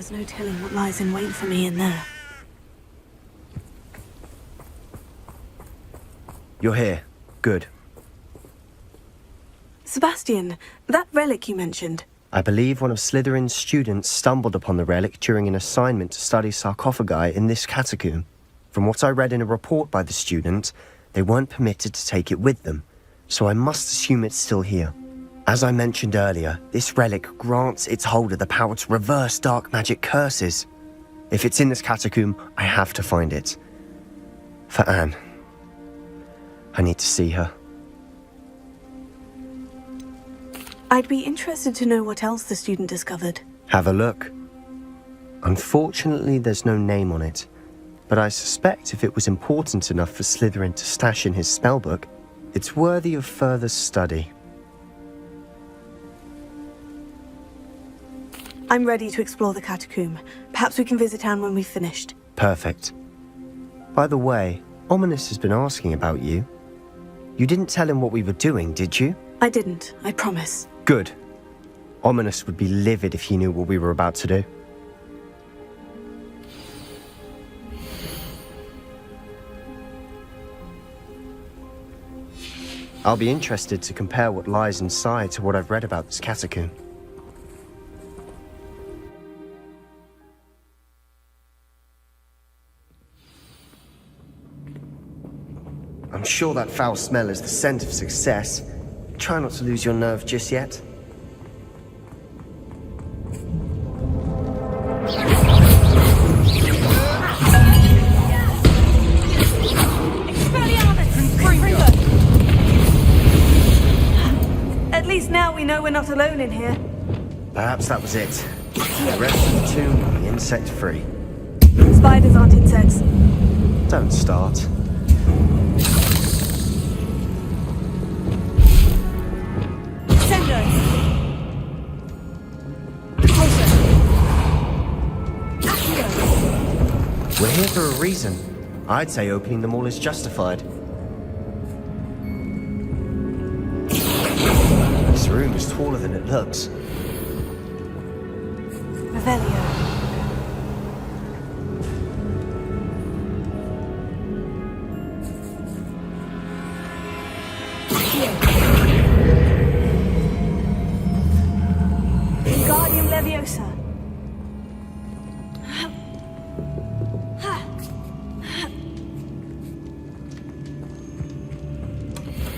There's no telling what lies in wait for me in there. You're here. Good. Sebastian, that relic you mentioned. I believe one of Slytherin's students stumbled upon the relic during an assignment to study sarcophagi in this catacomb. From what I read in a report by the student, they weren't permitted to take it with them, so I must assume it's still here. As I mentioned earlier, this relic grants its holder the power to reverse dark magic curses. If it's in this catacomb, I have to find it. For Anne. I need to see her. I'd be interested to know what else the student discovered. Have a look. Unfortunately, there's no name on it, but I suspect if it was important enough for Slytherin to stash in his spellbook, it's worthy of further study. I'm ready to explore the catacomb. Perhaps we can visit Anne when we've finished. Perfect. By the way, Ominous has been asking about you. You didn't tell him what we were doing, did you? I didn't, I promise. Good. Ominous would be livid if he knew what we were about to do. I'll be interested to compare what lies inside to what I've read about this catacomb. I'm sure that foul smell is the scent of success. Try not to lose your nerve just yet. At least now we know we're not alone in here. Perhaps that was it. The rest of the tomb will be insect-free. Spiders aren't insects. Don't start. We're here for a reason. I'd say opening them all is justified. This room is taller than it looks. Revelio. Wingardium Leviosa.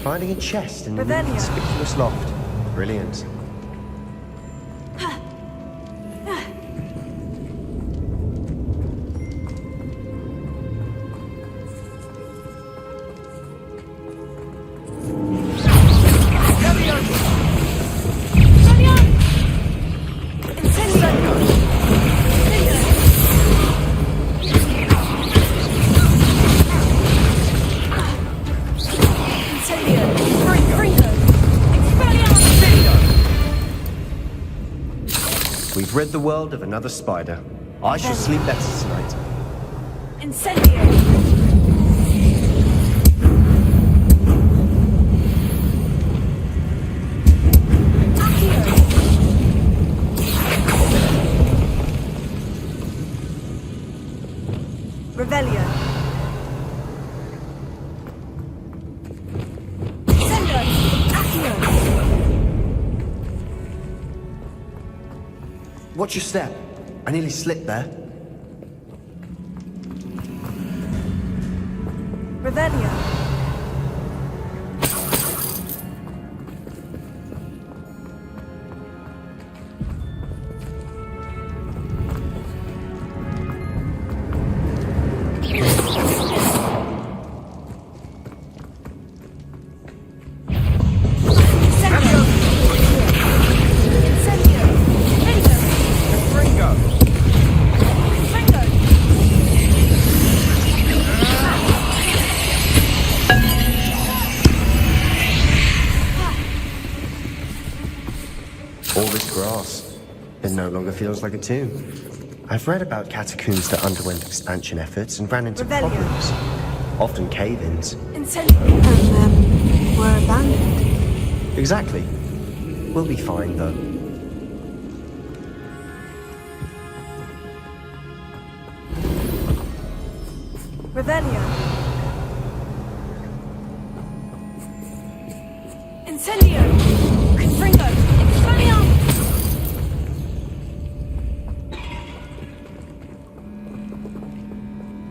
Finding a chest in the Revelio. conspicuous loft. Brilliant. We've rid the world of another spider. I shall sleep better tonight. Incendio. Revelio. Sendo. Accio. Watch your step. I nearly slipped there. Revelio. All this grass, it no longer feels like a tomb. I've read about catacombs that underwent expansion efforts and ran into Revelio. problems. Often cave-ins. Incendio. And were abandoned. Exactly. We'll be fine, though. Revelio. Incendio. Confringo. Expelliarmus.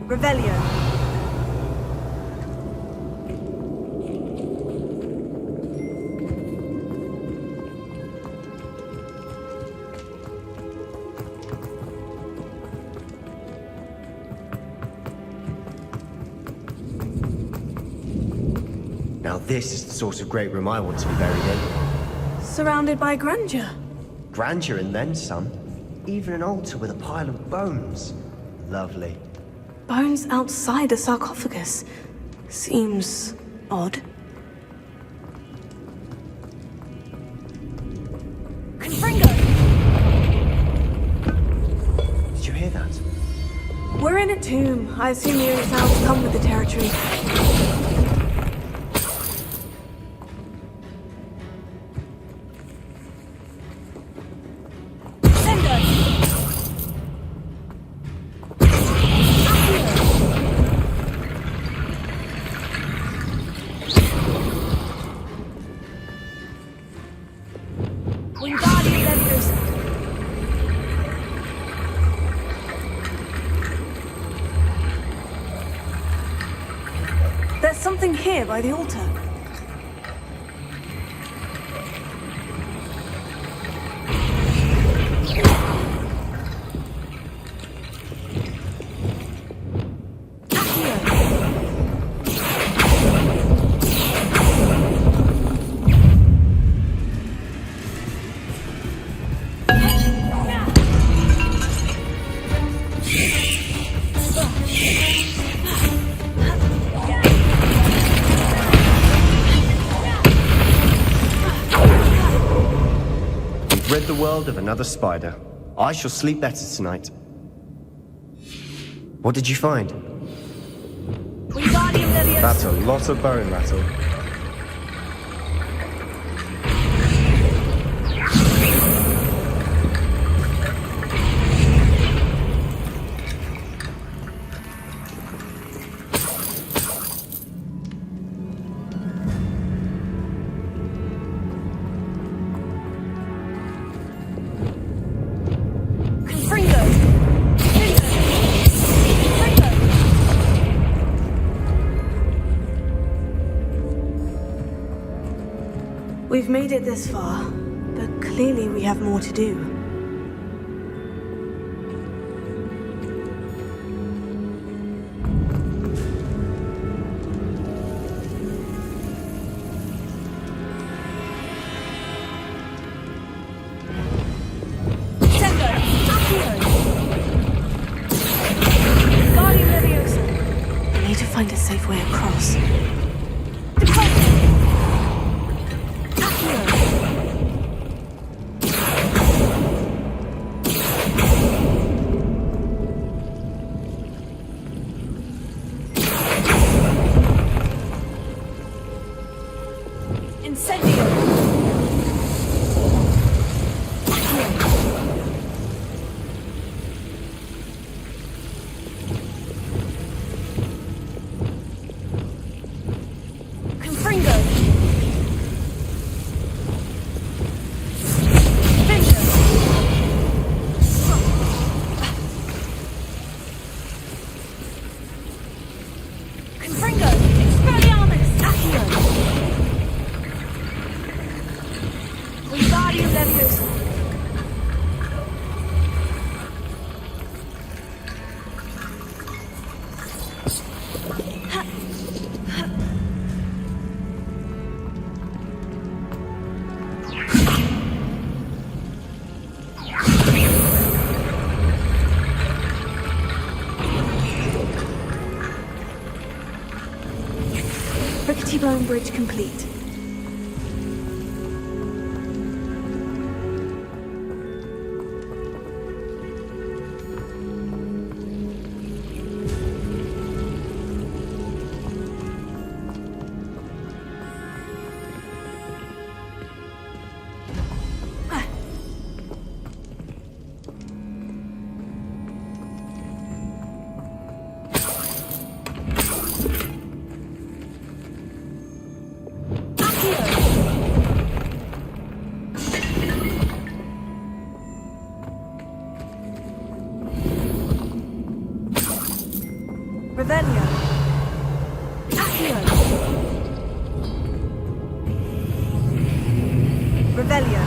Revelio. Now this is the sort of great room I want to be buried in. Surrounded by grandeur. Grandeur and then some. Even an altar with a pile of bones. Lovely. Bones outside a sarcophagus. Seems odd. Confringo! Did you hear that? We're in a tomb. I assume the only sounds come with the territory. There's something here by the altar. Rid the world of another spider. I shall sleep better tonight. What did you find? That's a lot of bone rattle. We've made it this far, but clearly we have more to do. We need to find a safe way across. Bone bridge complete. Revelio. Accio. Revelio.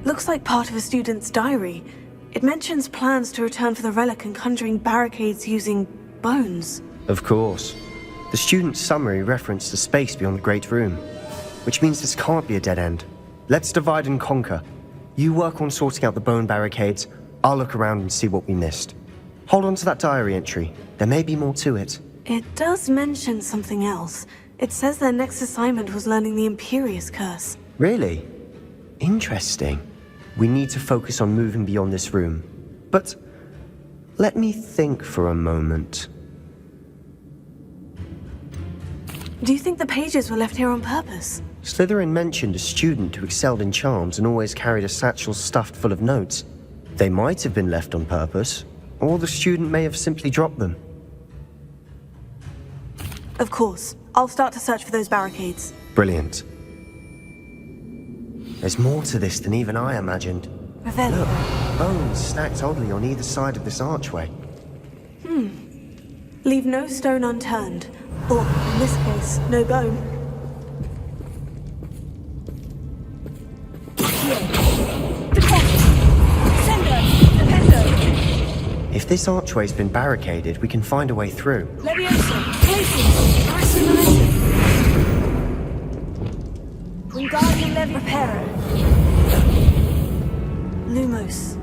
Looks like part of a student's diary. It mentions plans to return for the relic and conjuring barricades using bones. Of course. The student's summary referenced the space beyond the Great Room, which means this can't be a dead end. Let's divide and conquer. You work on sorting out the bone barricades, I'll look around and see what we missed. Hold on to that diary entry. There may be more to it. It does mention something else. It says their next assignment was learning the Imperious Curse. Really? Interesting. We need to focus on moving beyond this room. But let me think for a moment. Do you think the pages were left here on purpose? Slytherin mentioned a student who excelled in charms and always carried a satchel stuffed full of notes. They might have been left on purpose, or the student may have simply dropped them. Of course. I'll start to search for those barricades. Brilliant. There's more to this than even I imagined. Revelio. Look, bones stacked oddly on either side of this archway. Leave no stone unturned. Or, in this case, no bone. If this archway's been barricaded, we can find a way through. Leviosa, places, isolation. Wingardium Lev Reparo. Lumos.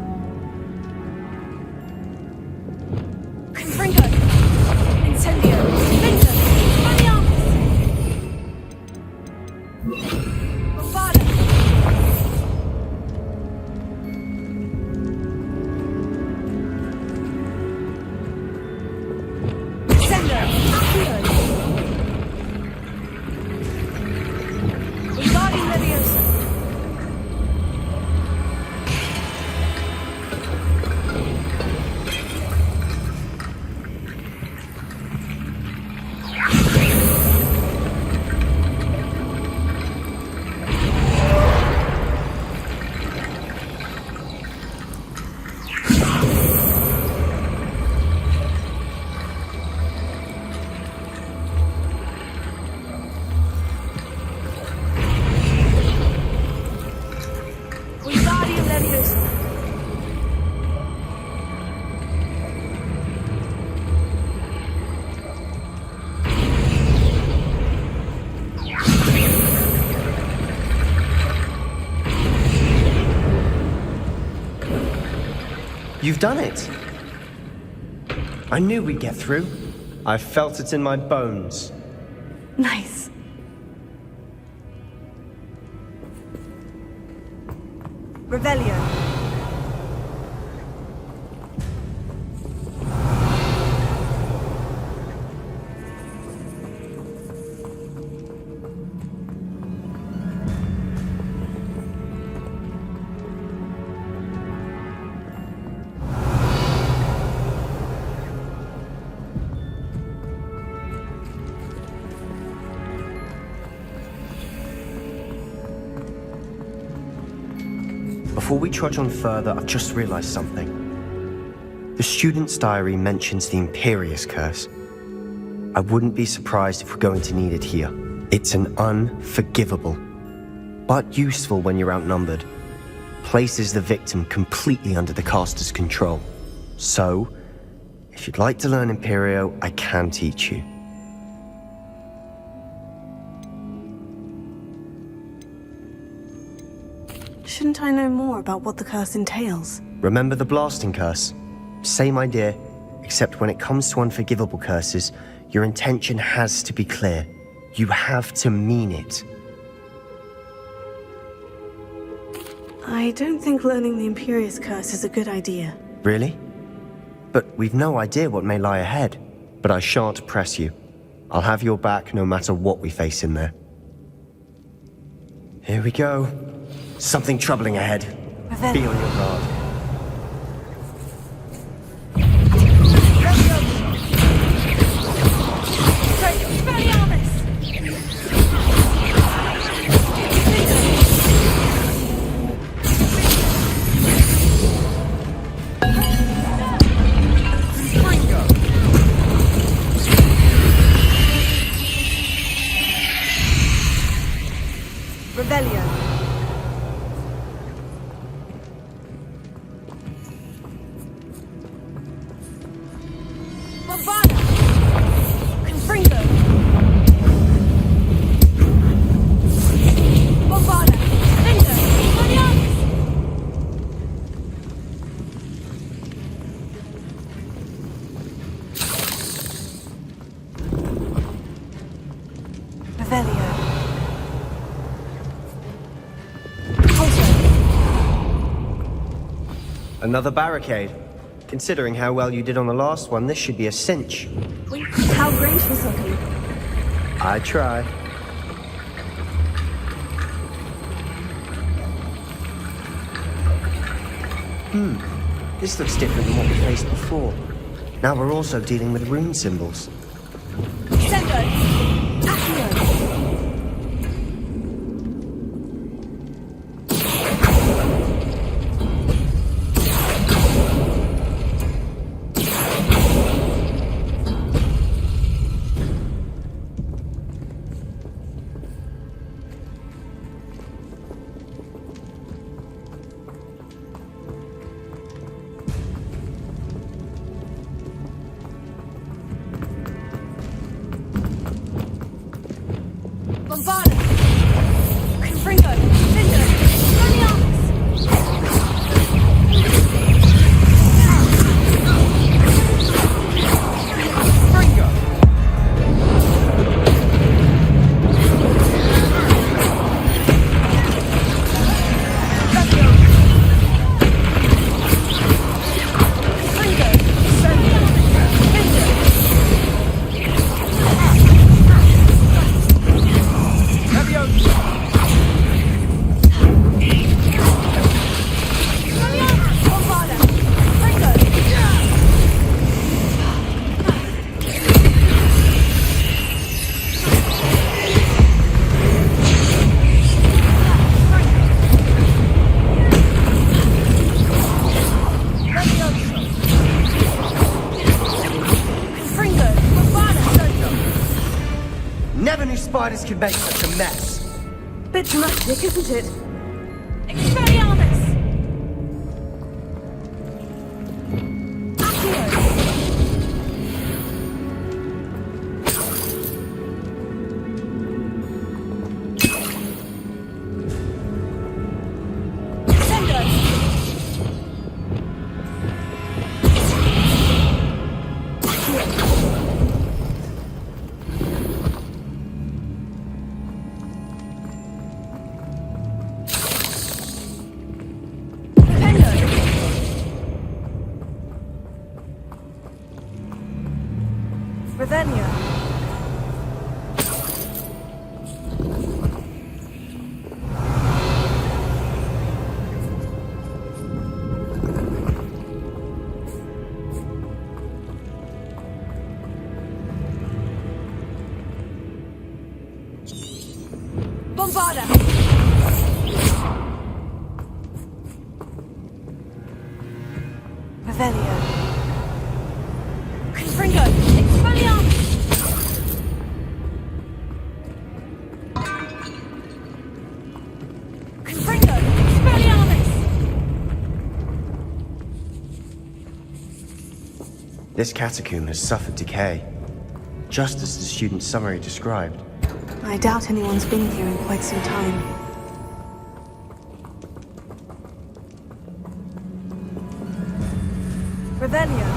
Confringo. Incendio. Vinta. Maniamus. Bombada. Sendo. Accio. Wingardium Leviosa. Wingardium Leviosa. You've done it! I knew we'd get through. I felt it in my bones. Nice. Revelio. Before we trudge on further, I've just realized something. The student's diary mentions the Imperious Curse. I wouldn't be surprised if we're going to need it here. It's an unforgivable, but useful when you're outnumbered. Places the victim completely under the caster's control. So, if you'd like to learn Imperio, I can teach you. Shouldn't I know more about what the curse entails? Remember the blasting curse? Same idea, except when it comes to unforgivable curses, your intention has to be clear. You have to mean it. I don't think learning the Imperious Curse is a good idea. Really? But we've no idea what may lie ahead. But I shan't press you. I'll have your back no matter what we face in there. Here we go. Something troubling ahead. Be on your guard. Another barricade. Considering how well you did on the last one, this should be a cinch. How gracious of you. I try. This looks different than what we faced before. Now we're also dealing with rune symbols. Never knew spiders could make such a mess. Bit dramatic, isn't it? Expelliarmus! Ravenia. Bombarda! Ravenia. Confringo! Expelliarmus! Confringo! Expelliarmus! This catacomb has suffered decay, just as the student's summary described. I doubt anyone's been here in quite some time. Ravenia.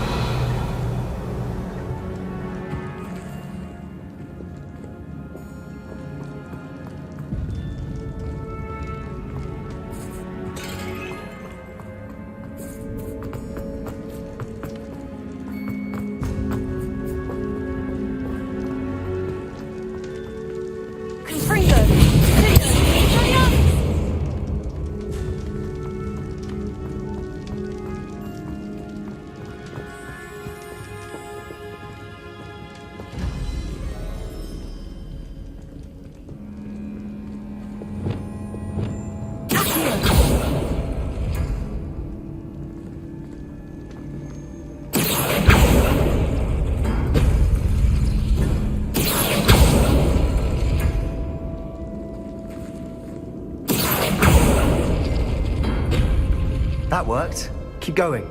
That worked. Keep going.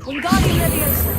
Wingardium Leviosa.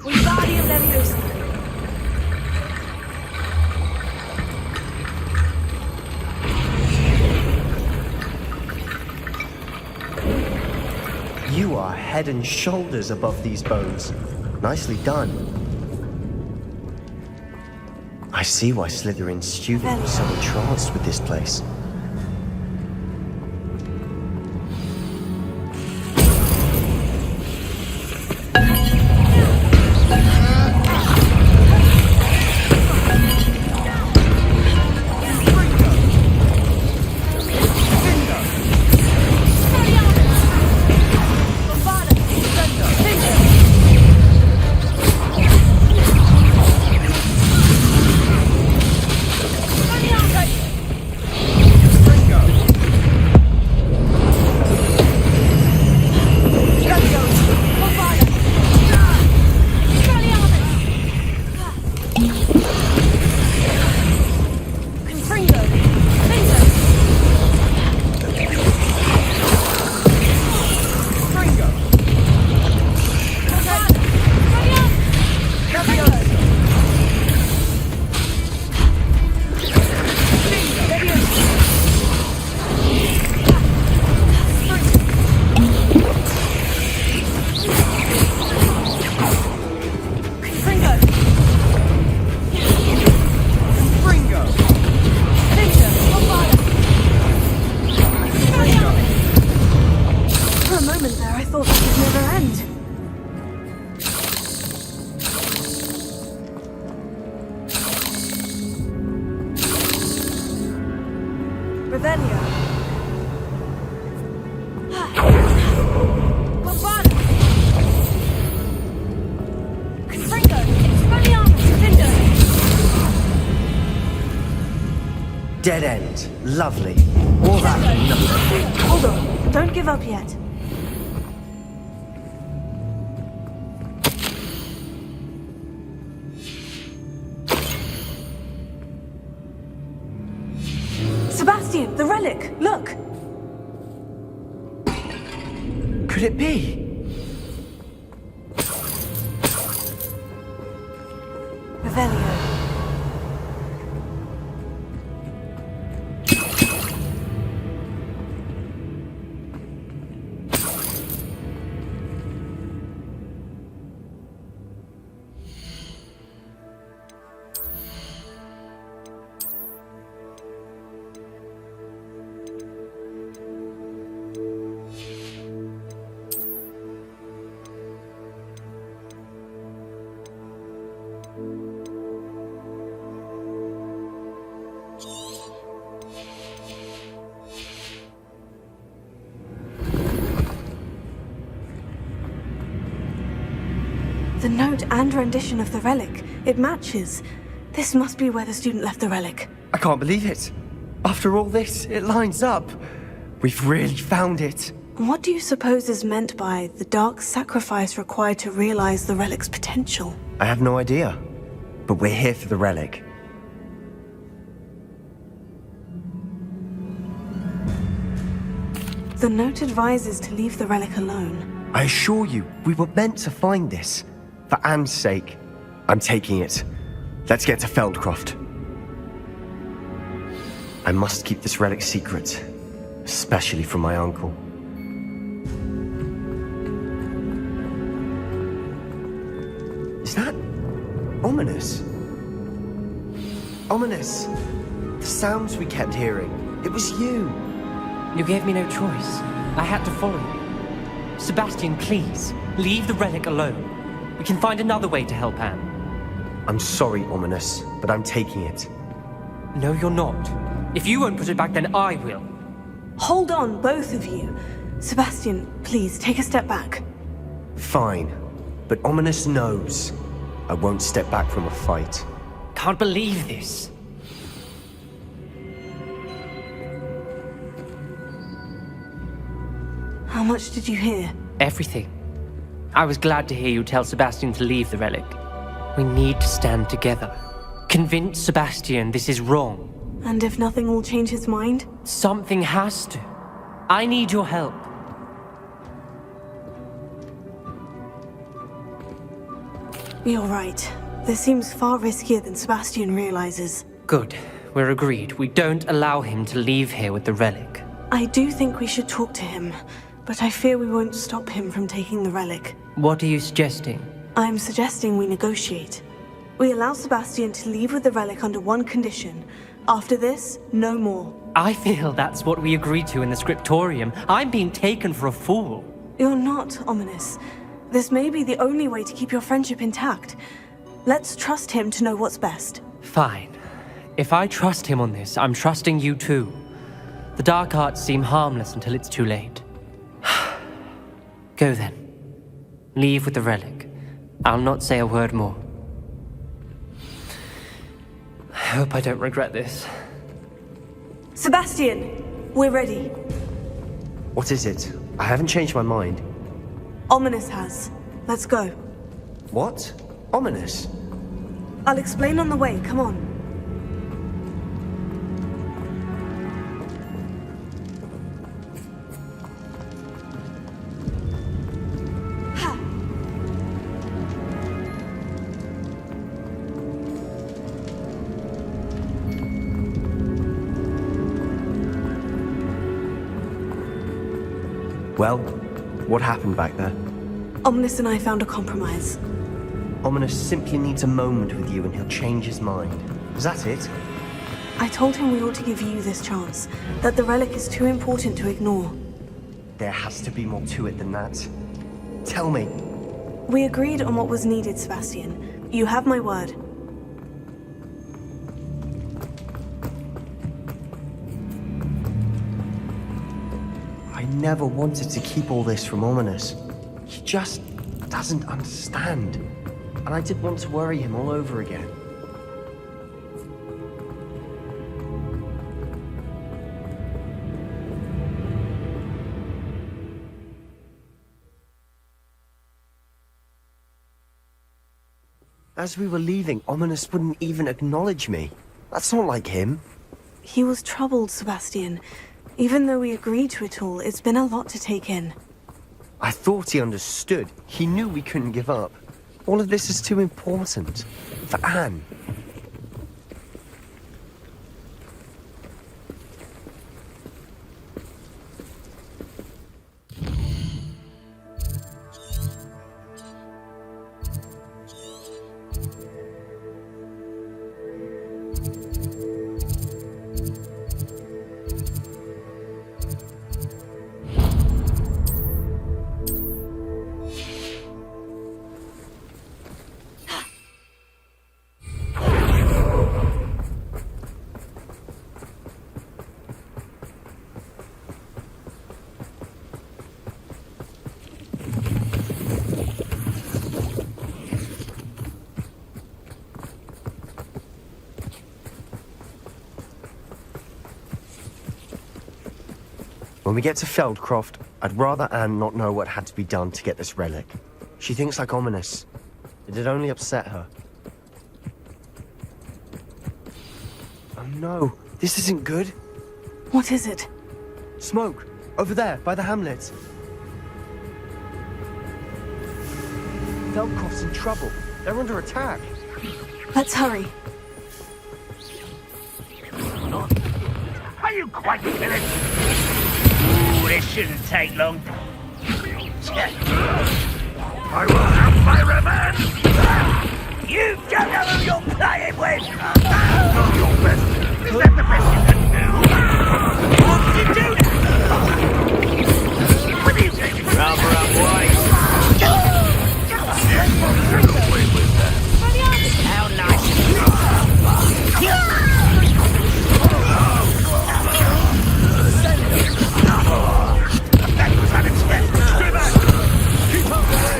Wingardium Leviosa. You are head and shoulders above these bones. Nicely done. I see why Slytherin's student was so entranced with this place. Revelio. Bombarda. Confringo. Expelliarmus. Defender. Dead end. Lovely. All that for nothing. Hold on. Don't give up yet. Sebastian, the relic! Look! Could it be? Revelio. The note and rendition of the relic. It matches. This must be where the student left the relic. I can't believe it. After all this, it lines up. We've really found it. What do you suppose is meant by the dark sacrifice required to realize the relic's potential? I have no idea. But we're here for the relic. The note advises to leave the relic alone. I assure you, we were meant to find this. For Anne's sake. I'm taking it. Let's get to Feldcroft. I must keep this relic secret. Especially from my uncle. Is that ominous? Ominous! The sounds we kept hearing. It was you. You gave me no choice. I had to follow you. Sebastian, please, leave the relic alone. We can find another way to help Anne. I'm sorry, Ominous, but I'm taking it. No, you're not. If you won't put it back, then I will. Hold on, both of you. Sebastian, please, take a step back. Fine. But Ominous knows. I won't step back from a fight. Can't believe this. How much did you hear? Everything. I was glad to hear you tell Sebastian to leave the relic. We need to stand together. Convince Sebastian this is wrong. And if nothing will change his mind? Something has to. I need your help. You're right. This seems far riskier than Sebastian realizes. Good. We're agreed. We don't allow him to leave here with the relic. I do think we should talk to him, but I fear we won't stop him from taking the relic. What are you suggesting? I'm suggesting we negotiate. We allow Sebastian to leave with the relic under one condition. After this, no more. I feel that's what we agreed to in the scriptorium. I'm being taken for a fool. You're not, Ominous. This may be the only way to keep your friendship intact. Let's trust him to know what's best. Fine. If I trust him on this, I'm trusting you too. The dark arts seem harmless until it's too late. Go then. Leave with the relic. I'll not say a word more. I hope I don't regret this. Sebastian! We're ready. What is it? I haven't changed my mind. Ominous has. Let's go. What? Ominous? I'll explain on the way, come on. Well, what happened back there? Ominous and I found a compromise. Ominous simply needs a moment with you and he'll change his mind. Is that it? I told him we ought to give you this chance, that the relic is too important to ignore. There has to be more to it than that. Tell me. We agreed on what was needed, Sebastian. You have my word. I never wanted to keep all this from Ominous. He just doesn't understand. And I didn't want to worry him all over again. As we were leaving, Ominous wouldn't even acknowledge me. That's not like him. He was troubled, Sebastian. Even though we agreed to it all, it's been a lot to take in. I thought he understood. He knew we couldn't give up. All of this is too important. For Anne. When we get to Feldcroft, I'd rather Anne not know what had to be done to get this relic. She thinks like ominous. It'd only upset her. Oh no, this isn't good. What is it? Smoke! Over there, by the hamlet. Velkoff's in trouble. They're under attack. Let's hurry. Are you quite finished? Ooh, this shouldn't take long. I will have my revenge! You don't know who you're playing with! Not your best. Is that the best you can do? What did you do that? What are you taking? Rubber up, boys! How nice of you! That was unexpected! Stay back! Keep up the way!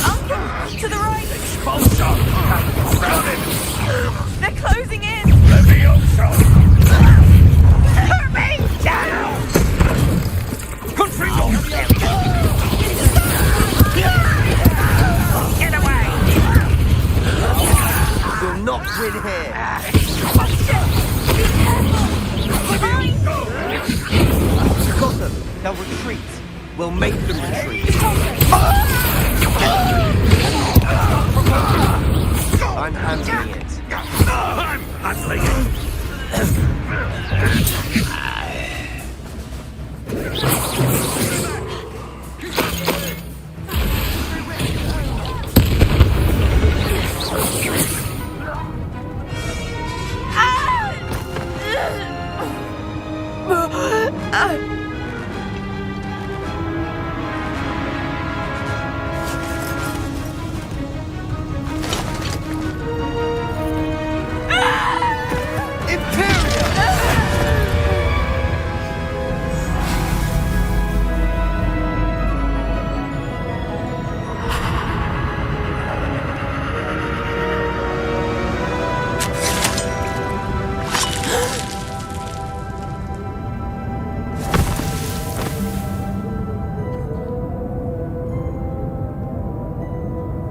Uncle! To the right! Expulsor! Surrounded! They're closing in! Levioso! Put me down! Control! Get away! We'll not win here. Got them. They'll retreat. We'll make them retreat. I'm handling it. I'm handling it!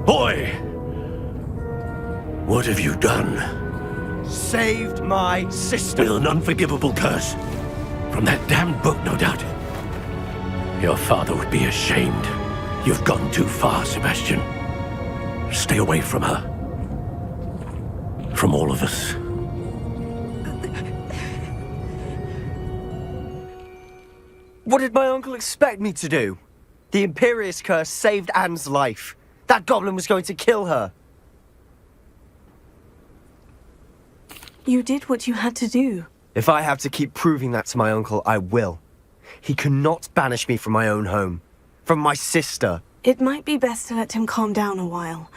Boy! What have you done? Saved my sister. With an unforgivable curse. From that damned book, no doubt. Your father would be ashamed. You've gone too far, Sebastian. Stay away from her. From all of us. What did my uncle expect me to do? The Imperius curse saved Anne's life. That goblin was going to kill her. You did what you had to do. If I have to keep proving that to my uncle, I will. He cannot banish me from my own home. From my sister. It might be best to let him calm down a while.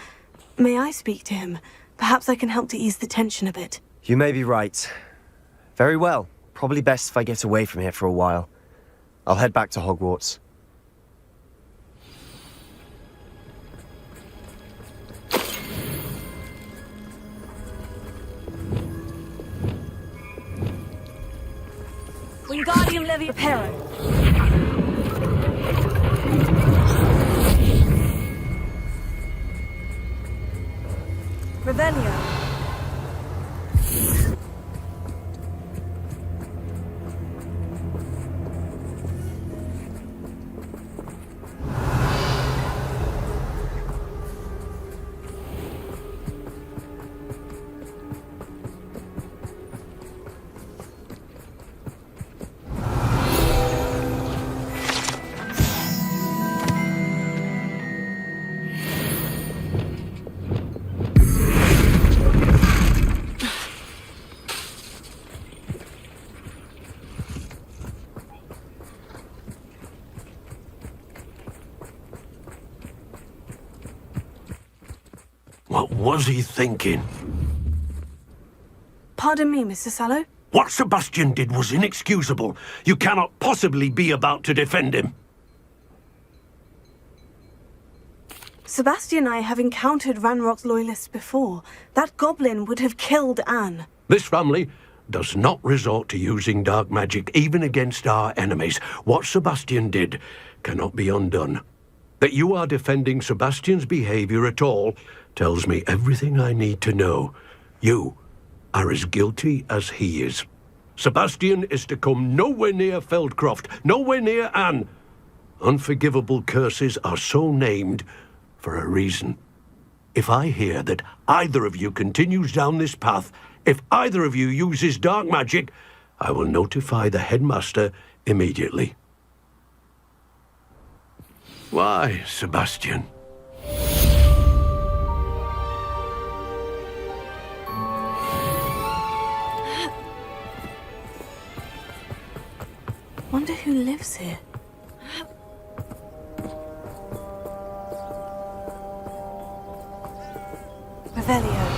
May I speak to him? Perhaps I can help to ease the tension a bit. You may be right. Very well. Probably best if I get away from here for a while. I'll head back to Hogwarts. Wingardium Leviosa. Revelio. What was he thinking? Pardon me, Mr. Sallow? What Sebastian did was inexcusable. You cannot possibly be about to defend him. Sebastian and I have encountered Ranrock's loyalists before. That goblin would have killed Anne. This family does not resort to using dark magic even against our enemies. What Sebastian did cannot be undone. That you are defending Sebastian's behavior at all tells me everything I need to know. You are as guilty as he is. Sebastian is to come nowhere near Feldcroft, nowhere near Anne. Unforgivable curses are so named for a reason. If I hear that either of you continues down this path, if either of you uses dark magic, I will notify the headmaster immediately. Why, Sebastian? Wonder who lives here. Revelio.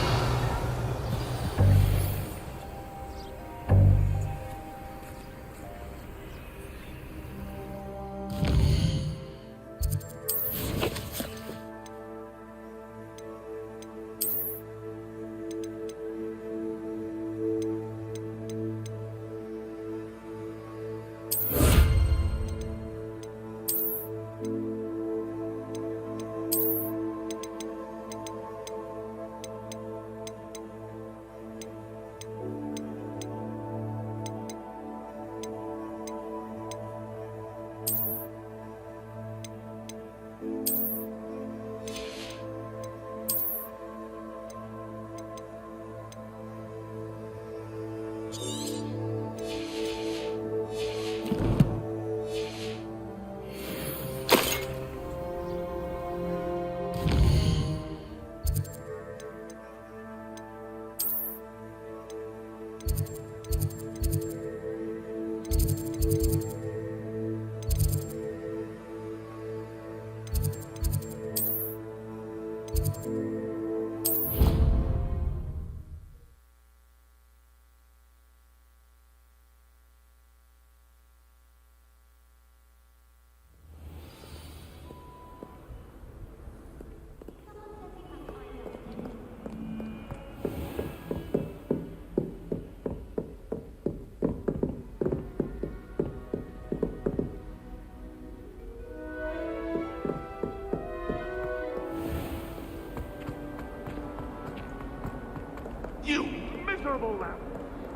You miserable lamb!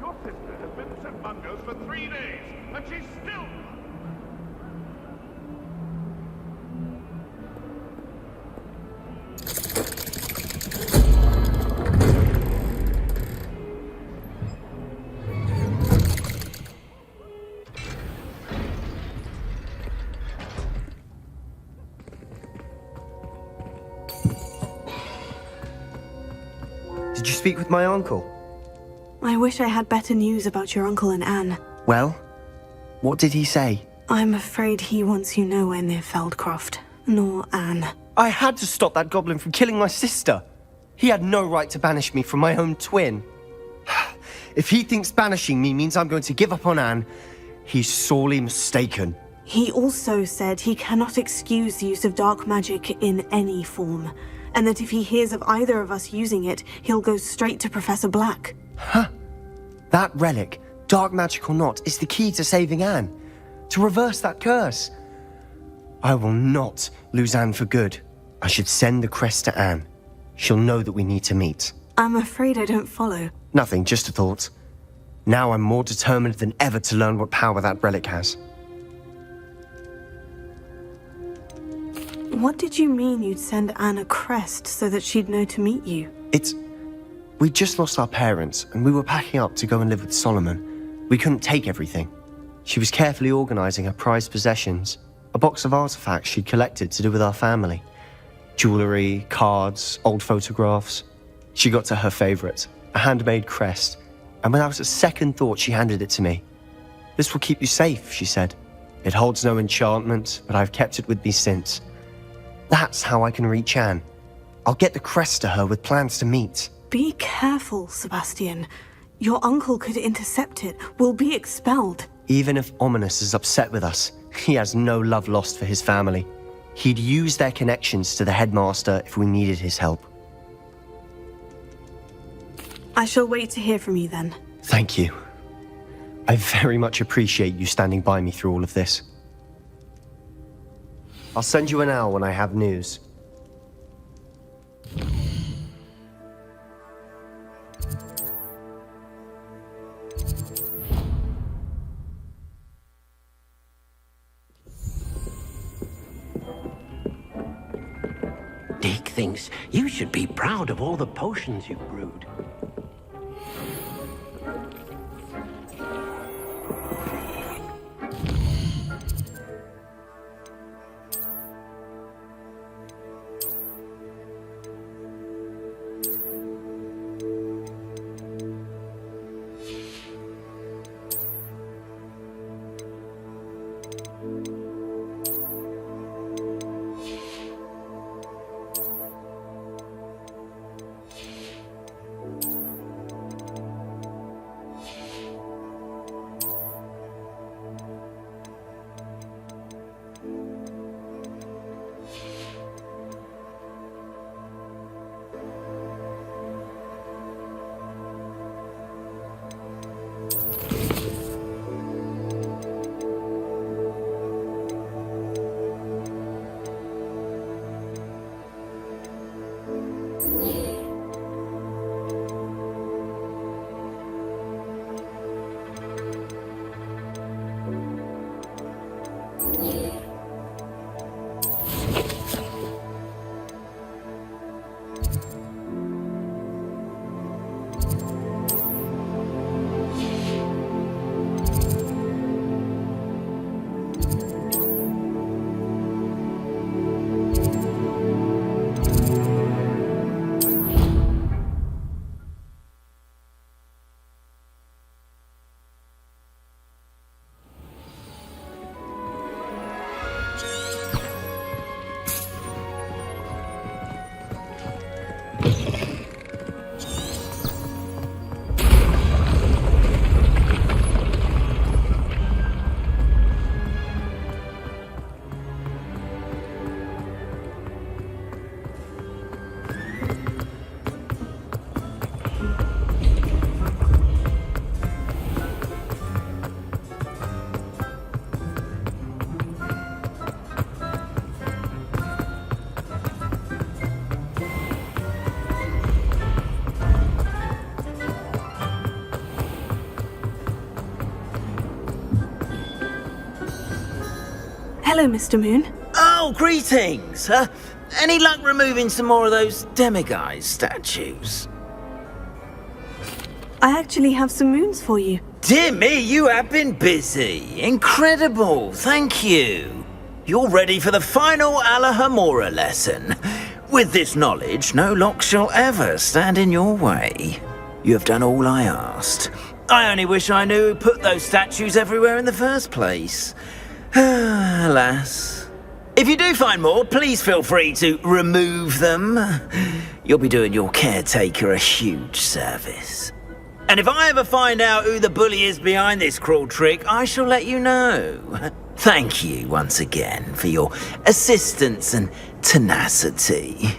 Your sister has been at St. Mungo's for 3 days, and she's still... Did you speak with my uncle? I wish I had better news about your uncle and Anne. Well, what did he say? I'm afraid he wants you nowhere near Feldcroft, nor Anne. I had to stop that goblin from killing my sister. He had no right to banish me from my own twin. If he thinks banishing me means I'm going to give up on Anne, he's sorely mistaken. He also said he cannot excuse the use of dark magic in any form, and that if he hears of either of us using it, he'll go straight to Professor Black. Huh? That relic, dark magic or not, is the key to saving Anne. To reverse that curse. I will not lose Anne for good. I should send the crest to Anne. She'll know that we need to meet. I'm afraid I don't follow. Nothing, just a thought. Now I'm more determined than ever to learn what power that relic has. What did you mean you'd send Anne a crest so that she'd know to meet you? We'd just lost our parents, and we were packing up to go and live with Solomon. We couldn't take everything. She was carefully organizing her prized possessions, a box of artifacts she'd collected to do with our family. Jewelry, cards, old photographs. She got to her favorite, a handmade crest, and without a second thought she handed it to me. "This will keep you safe," she said. "It holds no enchantment, but I've kept it with me since. That's how I can reach Anne. I'll get the crest to her with plans to meet." Be careful, Sebastian. Your uncle could intercept it. We'll be expelled. Even if Ominous is upset with us, he has no love lost for his family. He'd use their connections to the headmaster if we needed his help. I shall wait to hear from you then. Thank you. I very much appreciate you standing by me through all of this. I'll send you an owl when I have news. Dick thinks you should be proud of all the potions you've brewed. Hello, Mr. Moon. Oh, greetings! Any luck removing some more of those demiguise statues? I actually have some moons for you. Dear me, you have been busy. Incredible, thank you. You're ready for the final Alahamora lesson. With this knowledge, no lock shall ever stand in your way. You have done all I asked. I only wish I knew who put those statues everywhere in the first place. Alas. If you do find more, please feel free to remove them. You'll be doing your caretaker a huge service. And if I ever find out who the bully is behind this cruel trick, I shall let you know. Thank you once again for your assistance and tenacity.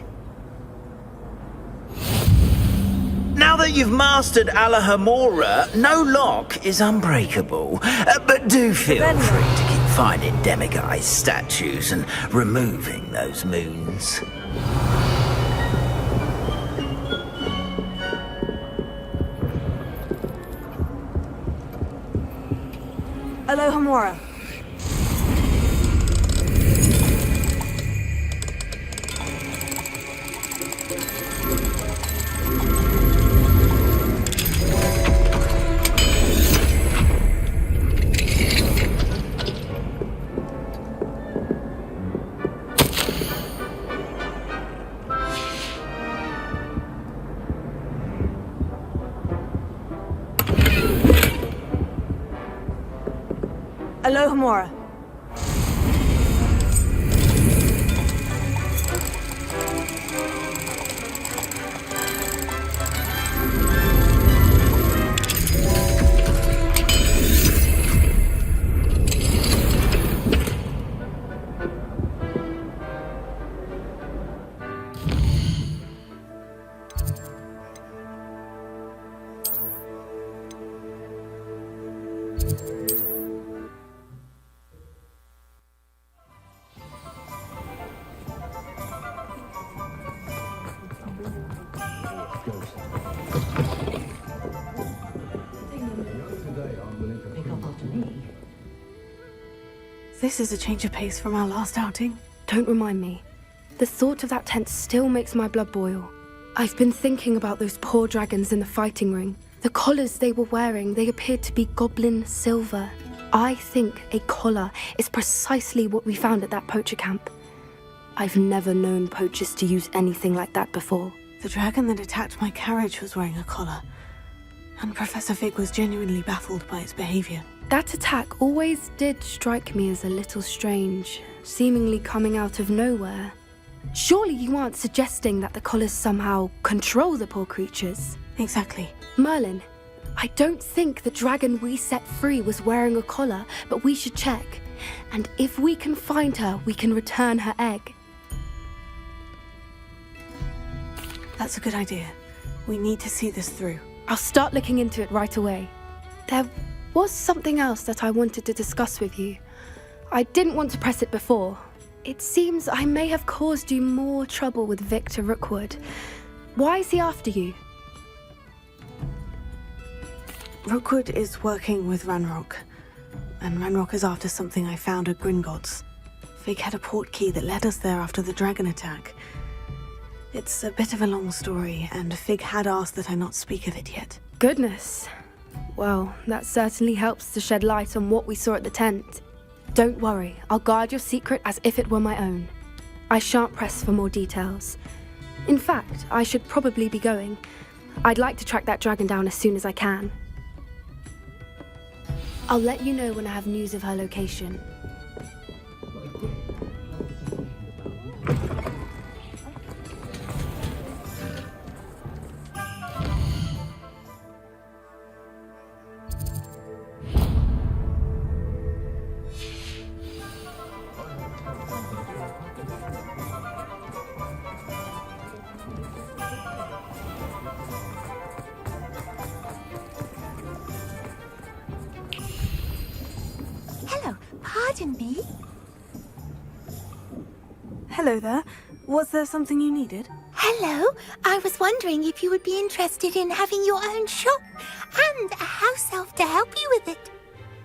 Now that you've mastered Alahamora, no lock is unbreakable. But do feel free to keep finding demiguise statues and removing those moons. Alohomora. Alohomora. This is a change of pace from our last outing. Don't remind me. The thought of that tent still makes my blood boil. I've been thinking about those poor dragons in the fighting ring. The collars they were wearing, they appeared to be goblin silver. I think a collar is precisely what we found at that poacher camp. I've never known poachers to use anything like that before. The dragon that attacked my carriage was wearing a collar, and Professor Fig was genuinely baffled by its behavior. That attack always did strike me as a little strange, seemingly coming out of nowhere. Surely you aren't suggesting that the collars somehow control the poor creatures? Exactly. Merlin, I don't think the dragon we set free was wearing a collar, but we should check. And if we can find her, we can return her egg. That's a good idea. We need to see this through. I'll start looking into it right away. There was something else that I wanted to discuss with you. I didn't want to press it before. It seems I may have caused you more trouble with Victor Rookwood. Why is he after you? Rookwood is working with Ranrock, and Ranrock is after something I found at Gringotts. Fig had a port key that led us there after the dragon attack. It's a bit of a long story, and Fig had asked that I not speak of it yet. Goodness. Well, that certainly helps to shed light on what we saw at the tent. Don't worry, I'll guard your secret as if it were my own. I shan't press for more details. In fact, I should probably be going. I'd like to track that dragon down as soon as I can. I'll let you know when I have news of her location. Pardon me? Hello there. Was there something you needed? Hello. I was wondering if you would be interested in having your own shop and a house elf to help you with it.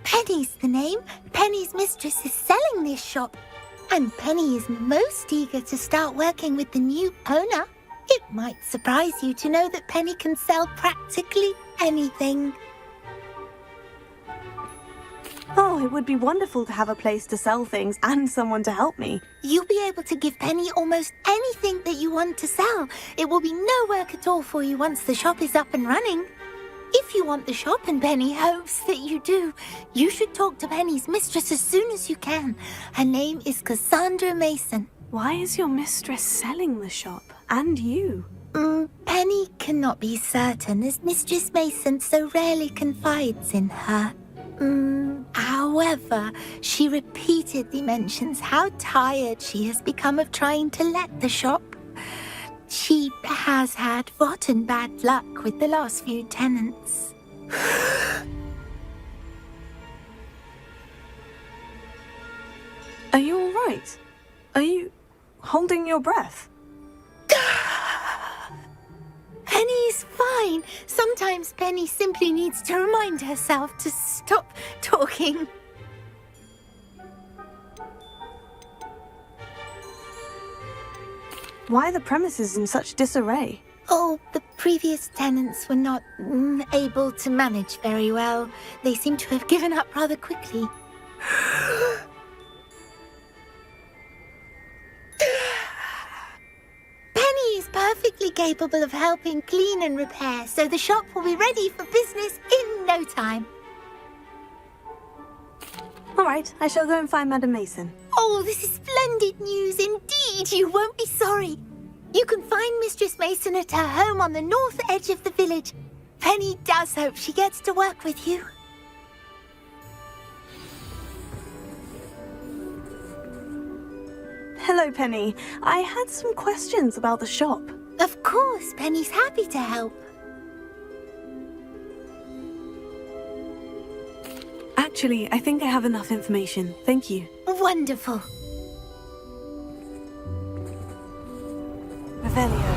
Penny's the name. Penny's mistress is selling this shop. And Penny is most eager to start working with the new owner. It might surprise you to know that Penny can sell practically anything. Oh, it would be wonderful to have a place to sell things and someone to help me. You'll be able to give Penny almost anything that you want to sell. It will be no work at all for you once the shop is up and running. If you want the shop and Penny hopes that you do, you should talk to Penny's mistress as soon as you can. Her name is Cassandra Mason. Why is your mistress selling the shop? And you? Penny cannot be certain, as Mistress Mason so rarely confides in her. However, she repeatedly mentions how tired she has become of trying to let the shop. She has had rotten bad luck with the last few tenants. Are you all right? Are you holding your breath? Penny's fine. Sometimes Penny simply needs to remind herself to stop talking. Why are the premises in such disarray? Oh, the previous tenants were not able to manage very well. They seem to have given up rather quickly. Penny is perfectly capable of helping clean and repair, so the shop will be ready for business in no time. All right, I shall go and find Madam Mason. Oh, this is splendid news indeed. You won't be sorry. You can find Mistress Mason at her home on the north edge of the village. Penny does hope she gets to work with you. Hello, Penny. I had some questions about the shop. Of course, Penny's happy to help. Actually, I think I have enough information. Thank you. Wonderful. Revelio.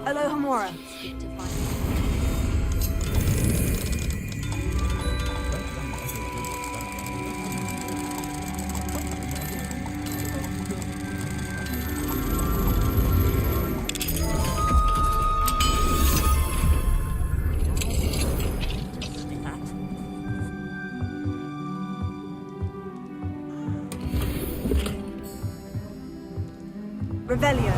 Alohomora. Revelio.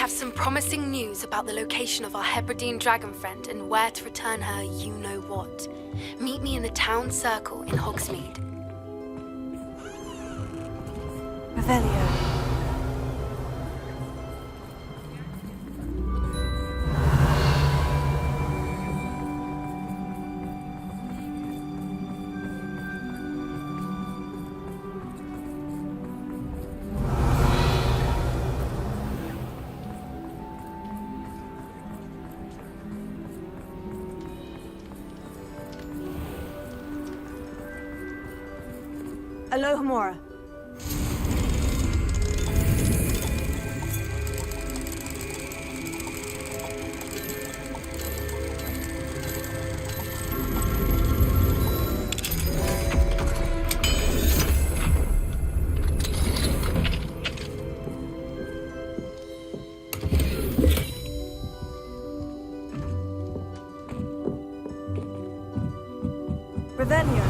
Some promising news about the location of our Hebridean dragon friend and where to return her you-know-what. Meet me in the town circle in Hogsmeade. Revelio. Alohomora. Revelio.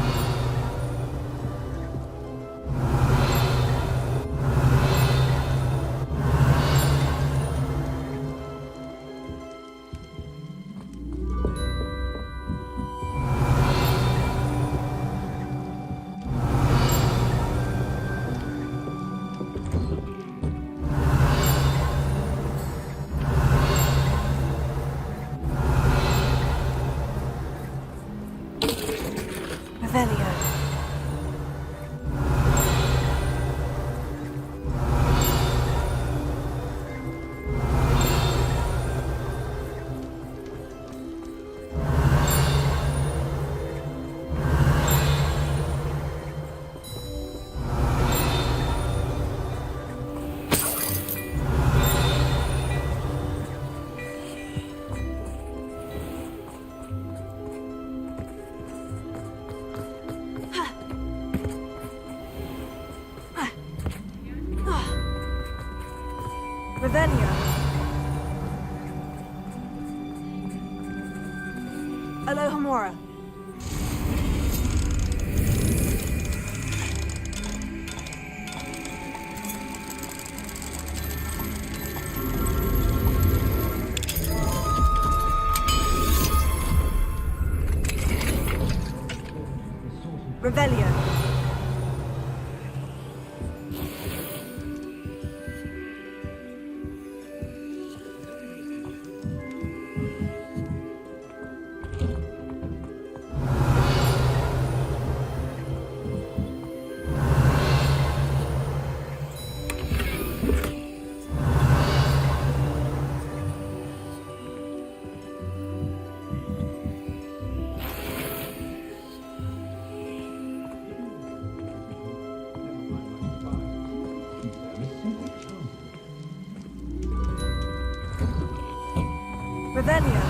Revelio. Revelio. Alohomora. Revelio. Revelio.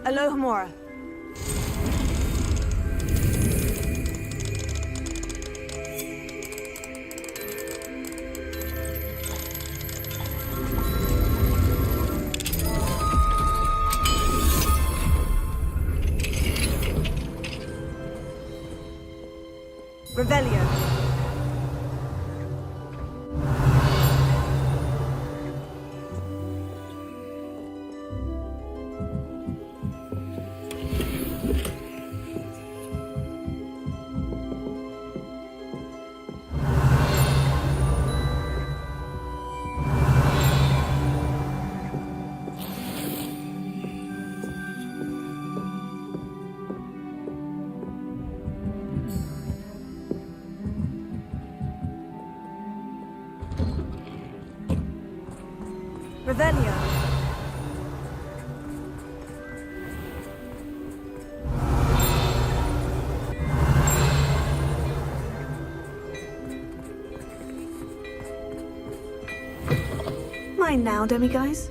Alohomora. Revelio. Revelio. Mine now, demiguise.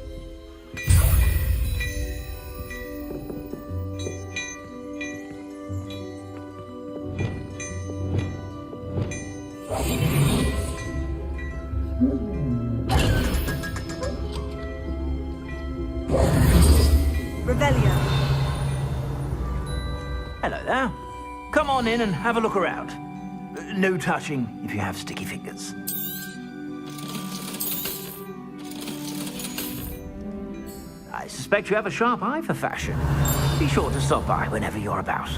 Revelio. Hello there. Come on in and have a look around. No touching if you have sticky fingers. I suspect you have a sharp eye for fashion. Be sure to stop by whenever you're about.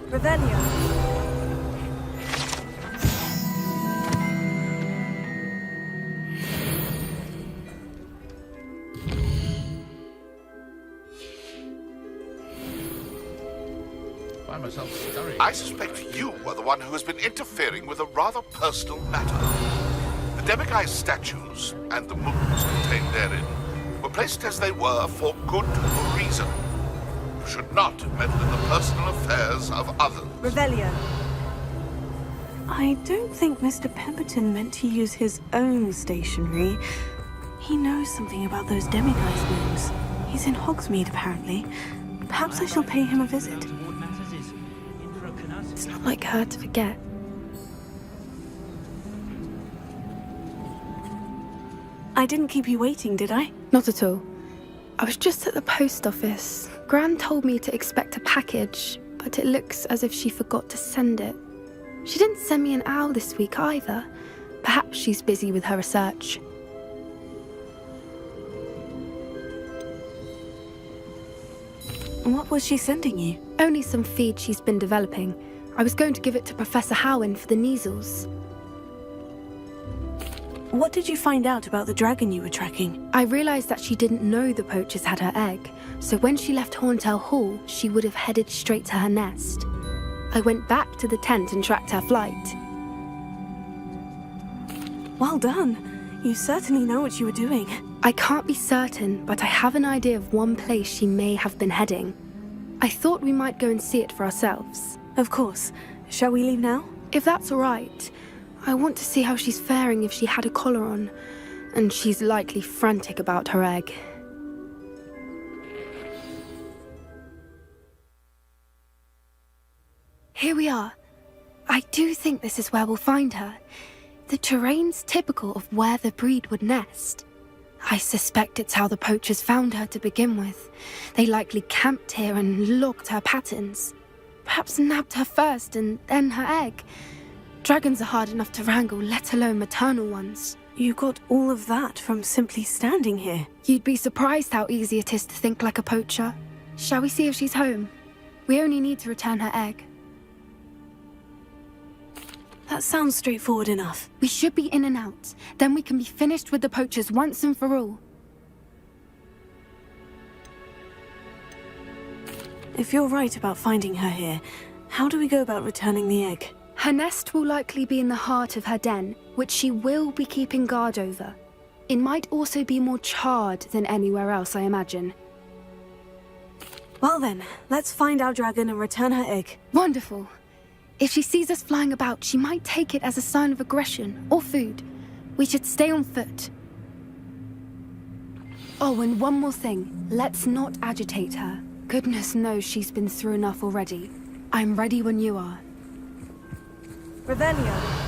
Revelio. I suspect you are the one who has been interfering with a rather personal matter. The demiguise statues and the moons contained therein were placed as they were for good reason. You should not meddle in the personal affairs of others. Revelio. I don't think Mr. Pemberton meant to use his own stationery. He knows something about those demiguise moons. He's in Hogsmeade, apparently. Perhaps I shall pay him a visit. It's not like her to forget. I didn't keep you waiting, did I? Not at all. I was just at the post office. Gran told me to expect a package, but it looks as if she forgot to send it. She didn't send me an owl this week either. Perhaps she's busy with her research. What was she sending you? Only some feed she's been developing. I was going to give it to Professor Howin for the measles. What did you find out about the dragon you were tracking? I realized that she didn't know the poachers had her egg, so when she left Horntail Hall, she would have headed straight to her nest. I went back to the tent and tracked her flight. Well done. You certainly know what you were doing. I can't be certain, but I have an idea of one place she may have been heading. I thought we might go and see it for ourselves. Of course. Shall we leave now? If that's all right. I want to see how she's faring if she had a collar on, and she's likely frantic about her egg. Here we are. I do think this is where we'll find her. The terrain's typical of where the breed would nest. I suspect it's how the poachers found her to begin with. They likely camped here and logged her patterns. Perhaps nabbed her first and then her egg. Dragons are hard enough to wrangle, let alone maternal ones. You got all of that from simply standing here. You'd be surprised how easy it is to think like a poacher. Shall we see if she's home? We only need to return her egg. That sounds straightforward enough. We should be in and out. Then we can be finished with the poachers once and for all. If you're right about finding her here, how do we go about returning the egg? Her nest will likely be in the heart of her den, which she will be keeping guard over. It might also be more charred than anywhere else, I imagine. Well then, let's find our dragon and return her egg. Wonderful. If she sees us flying about, she might take it as a sign of aggression or food. We should stay on foot. Oh, and one more thing. Let's not agitate her. Goodness knows she's been through enough already. I'm ready when you are. Revelio.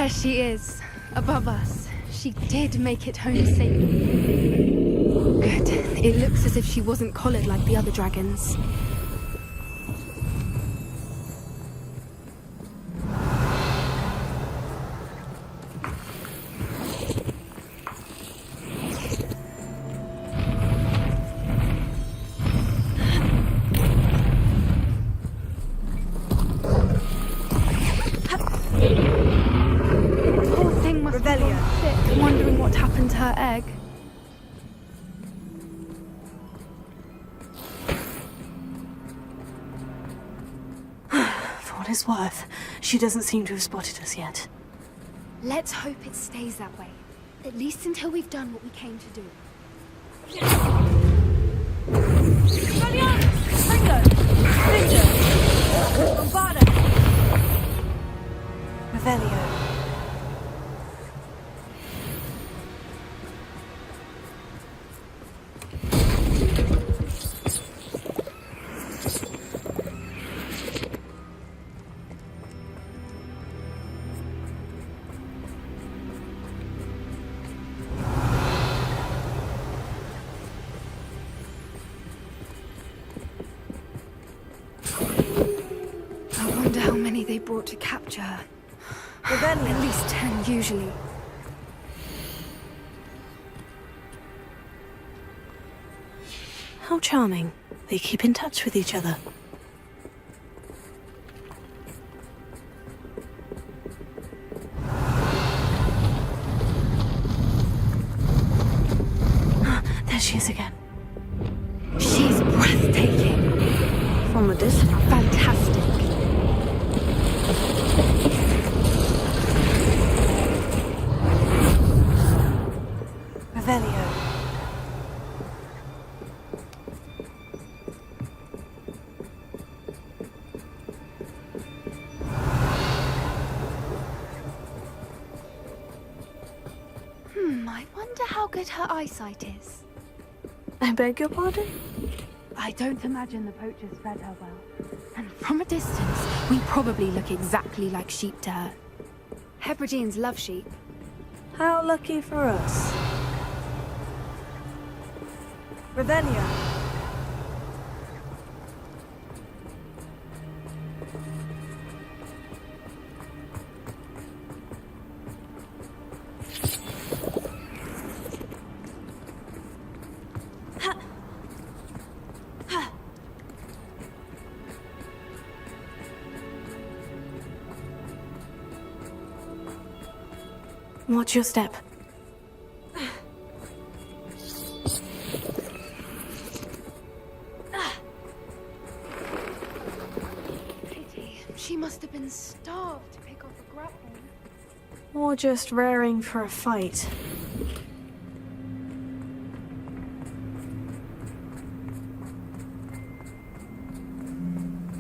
There she is, above us. She did make it home safe. Good. It looks as if she wasn't collared like the other dragons. Sick, wondering what happened to her egg. For what it's worth, she doesn't seem to have spotted us yet. Let's hope it stays that way. At least until we've done what we came to do. Revelio. They brought to capture her. At least 10 usually. How charming. They keep in touch with each other. There she is again. She's breathtaking. From a distance. Fantastic. Revelio. I wonder how good her eyesight is. I beg your pardon? I don't imagine the poachers fed her well. And from a distance, we probably look exactly like sheep to her. Hebrideans love sheep. How lucky for us. Revelio. Watch your step. Pity. She must have been starved to pick off a grapple. Or just raring for a fight.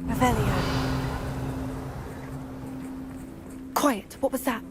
Revelio. Quiet. What was that?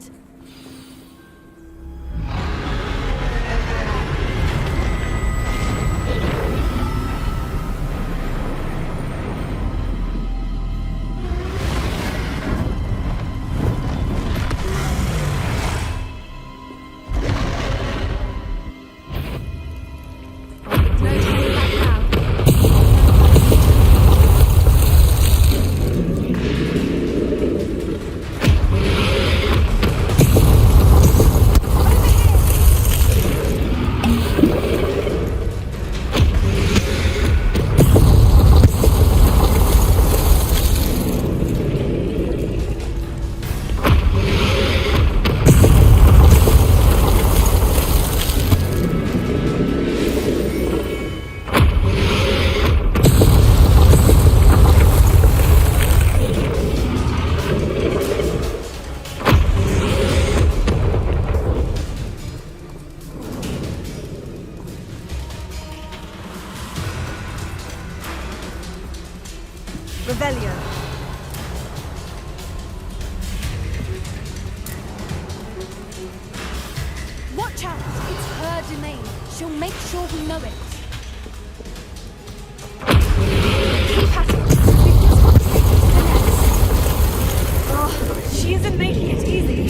Revelio. Watch out! It's her domain. She'll make sure we know it. Keep at it. We've just got to take it to the nest. Oh, she isn't making it easy.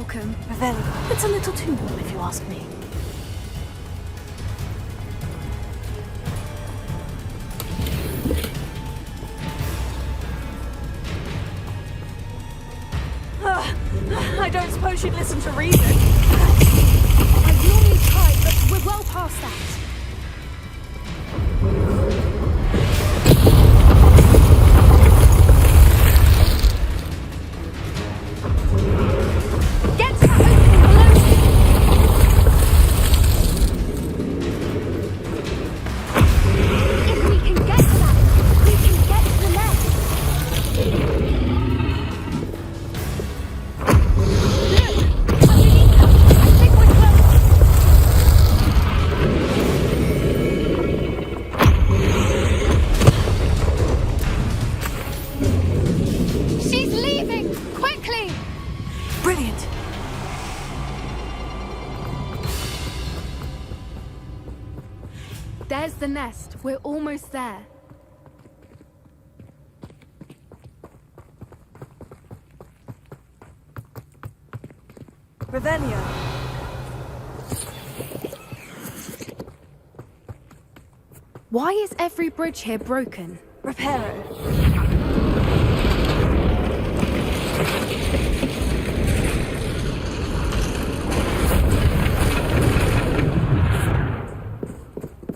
welcome. Revelio. It's a little too warm, if you ask me. I don't suppose you'd listen to reason. I normally try, but we're well past that. Get to that opening below you! If we can get to that, we can get to the nest. Look! Underneath us! I think we're close. She's leaving! Quickly! Brilliant. There's the nest. We're almost there. Revelio. Why is every bridge here broken? Reparo.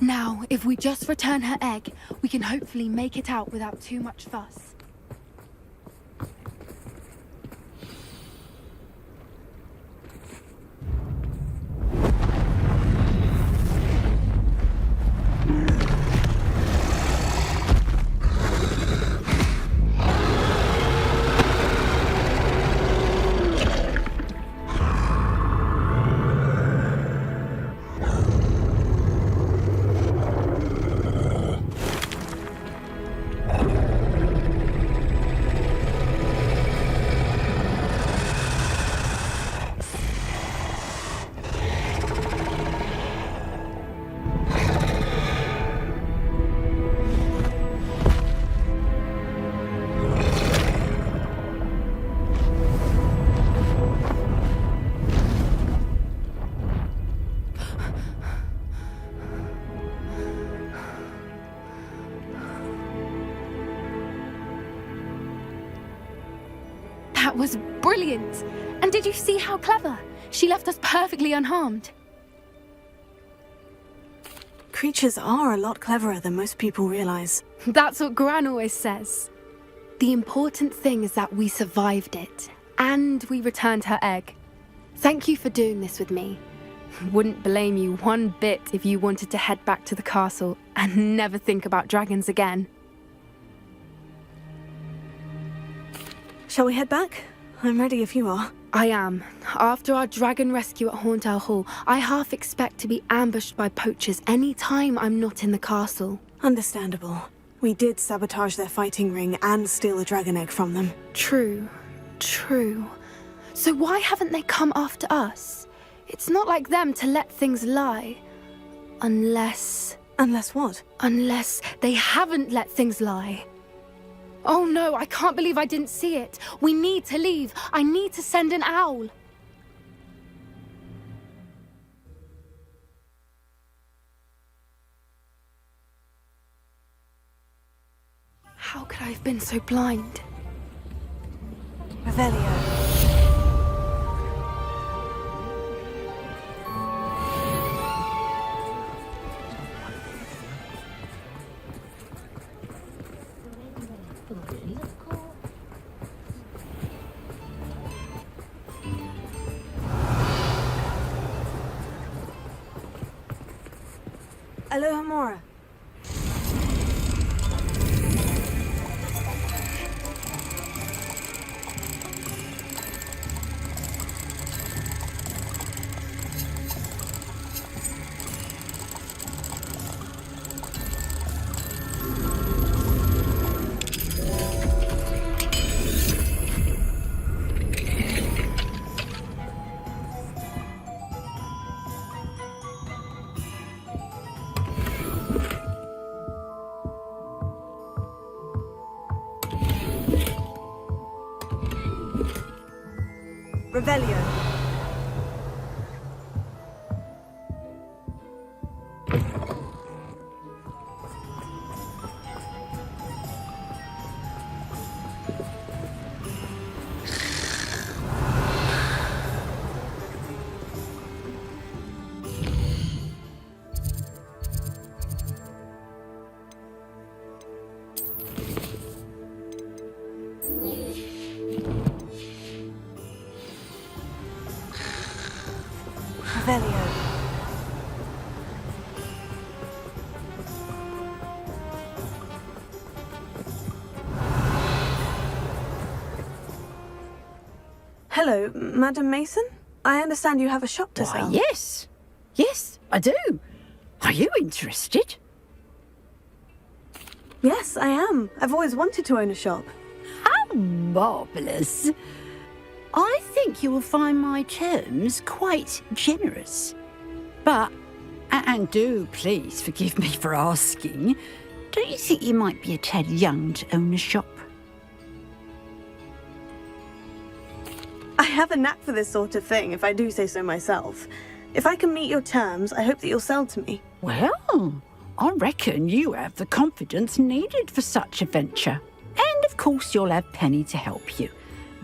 Now, if we just return her egg, we can hopefully make it out without too much fuss. That was brilliant! And did you see how clever? She left us perfectly unharmed. Creatures are a lot cleverer than most people realize. That's what Gran always says. The important thing is that we survived it, and we returned her egg. Thank you for doing this with me. Wouldn't blame you one bit if you wanted to head back to the castle and never think about dragons again. Shall we head back? I'm ready if you are. I am. After our dragon rescue at Hauntowl Hall, I half expect to be ambushed by poachers any time I'm not in the castle. Understandable. We did sabotage their fighting ring and steal a dragon egg from them. True. So why haven't they come after us? It's not like them to let things lie. Unless what? Unless they haven't let things lie. Oh no, I can't believe I didn't see it. We need to leave. I need to send an owl. How could I have been so blind? Revelio. Aloha Mora. Revelio. Hello, Madam Mason? I understand you have a shop to Why, sell. yes. Yes, I do. Are you interested? Yes, I am. I've always wanted to own a shop. How marvellous. I think you will find my terms quite generous. But, and do please forgive me for asking, don't you think you might be a tad young to own a shop? I have a knack for this sort of thing, if I do say so myself. If I can meet your terms, I hope that you'll sell to me. Well, I reckon you have the confidence needed for such a venture. And of course you'll have Penny to help you.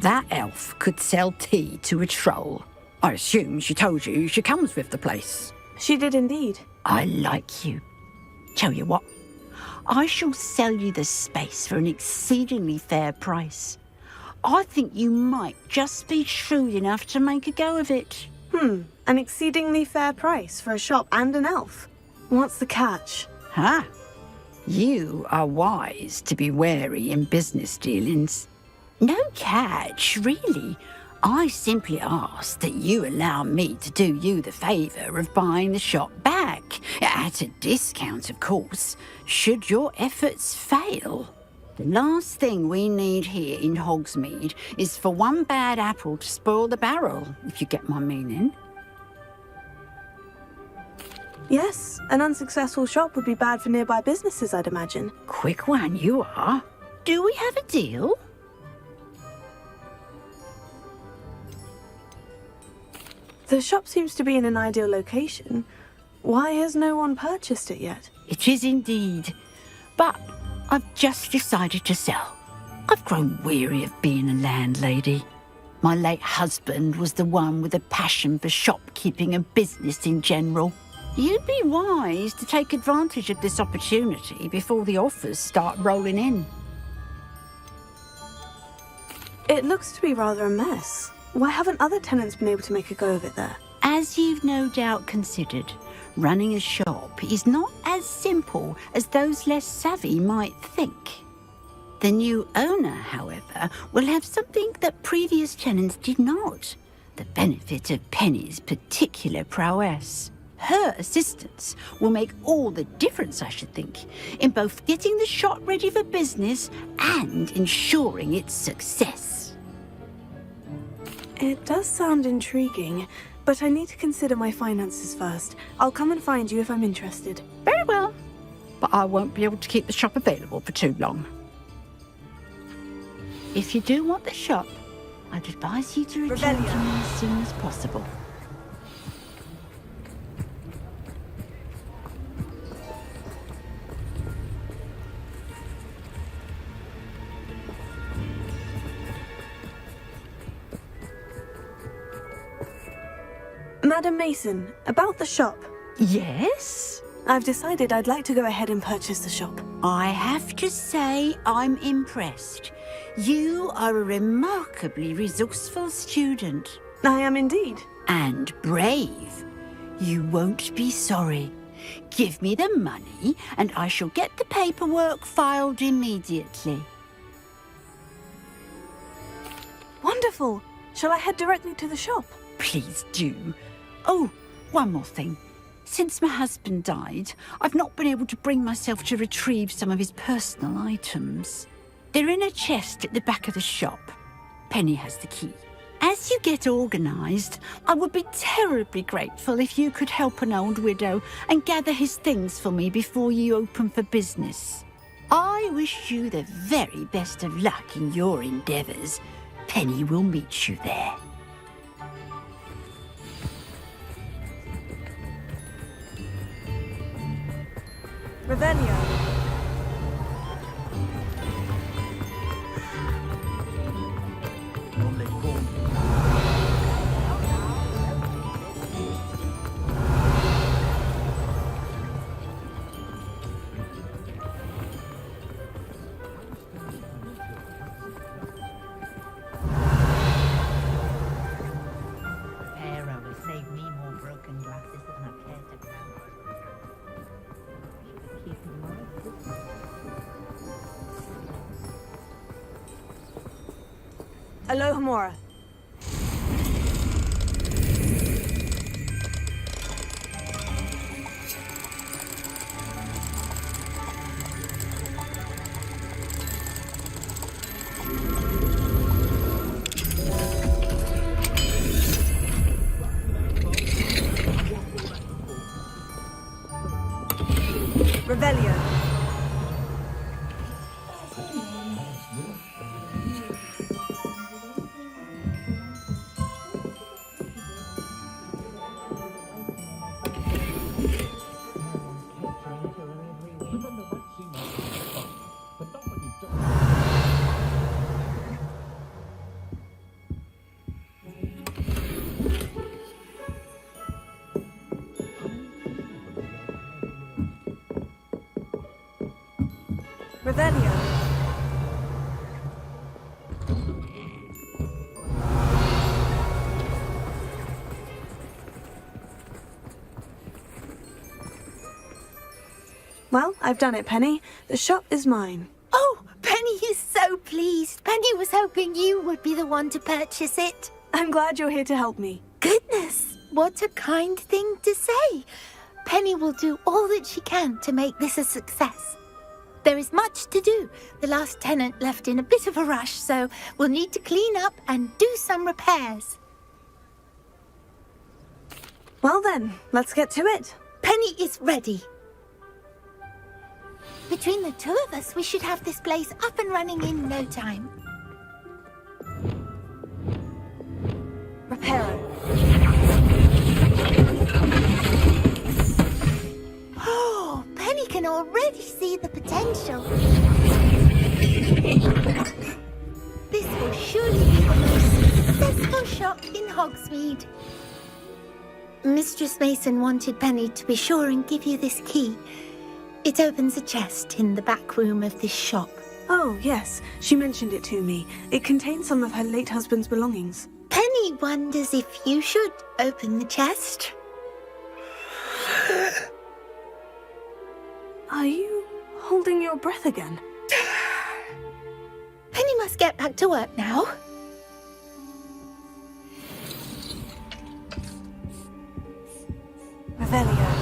That elf could sell tea to a troll. I assume she told you she comes with the place. She did indeed. I like you. Tell you what, I shall sell you the space for an exceedingly fair price. I think you might just be shrewd enough to make a go of it. An exceedingly fair price for a shop and an elf. What's the catch? Ah, you are wise to be wary in business dealings. No catch, really. I simply ask that you allow me to do you the favour of buying the shop back, at a discount, of course, should your efforts fail. The last thing we need here in Hogsmeade is for one bad apple to spoil the barrel, if you get my meaning. Yes, an unsuccessful shop would be bad for nearby businesses, I'd imagine. Quick one you are. Do we have a deal? The shop seems to be in an ideal location. Why has no one purchased it yet? It is indeed. But I've just decided to sell. I've grown weary of being a landlady. My late husband was the one with a passion for shopkeeping and business in general. You'd be wise to take advantage of this opportunity before the offers start rolling in. It looks to be rather a mess. Why haven't other tenants been able to make a go of it there? As you've no doubt considered, running a shop is not as simple as those less savvy might think. The new owner, however, will have something that previous tenants did not. The benefit of Penny's particular prowess. Her assistance will make all the difference, I should think, in both getting the shop ready for business and ensuring its success. It does sound intriguing, but I need to consider my finances first. I'll come and find you if I'm interested. Very well, but I won't be able to keep the shop available for too long. If you do want the shop, I'd advise you to return to me as soon as possible. Madam Mason, about the shop. Yes? I've decided I'd like to go ahead and purchase the shop. I have to say I'm impressed. You are a remarkably resourceful student. I am indeed. And brave. You won't be sorry. Give me the money and I shall get the paperwork filed immediately. Wonderful. Shall I head directly to the shop? Please do. Oh, one more thing. Since my husband died, I've not been able to bring myself to retrieve some of his personal items. They're in a chest at the back of the shop. Penny has the key. As you get organised, I would be terribly grateful if you could help an old widow and gather his things for me before you open for business. I wish you the very best of luck in your endeavours. Penny will meet you there. Revelio. Repair only saved me more broken glasses than I care to count. Alohomora. Revelio. Revelio. Well, I've done it, Penny. The shop is mine. Oh, Penny is so pleased. Penny was hoping you would be the one to purchase it. I'm glad you're here to help me. Goodness, what a kind thing to say. Penny will do all that she can to make this a success. There is much to do. The last tenant left in a bit of a rush, so we'll need to clean up and do some repairs. Well then, let's get to it. Penny is ready. Between the two of us, we should have this place up and running in no time. Reparo. Oh, Penny can already see the potential. This will surely be the most successful shop in Hogsmeade. Mistress Mason wanted Penny to be sure and give you this key. It opens a chest in the back room of this shop. Oh, yes. She mentioned it to me. It contains some of her late husband's belongings. Penny wonders if you should open the chest. Are you holding your breath again? Penny must get back to work now. Revelio.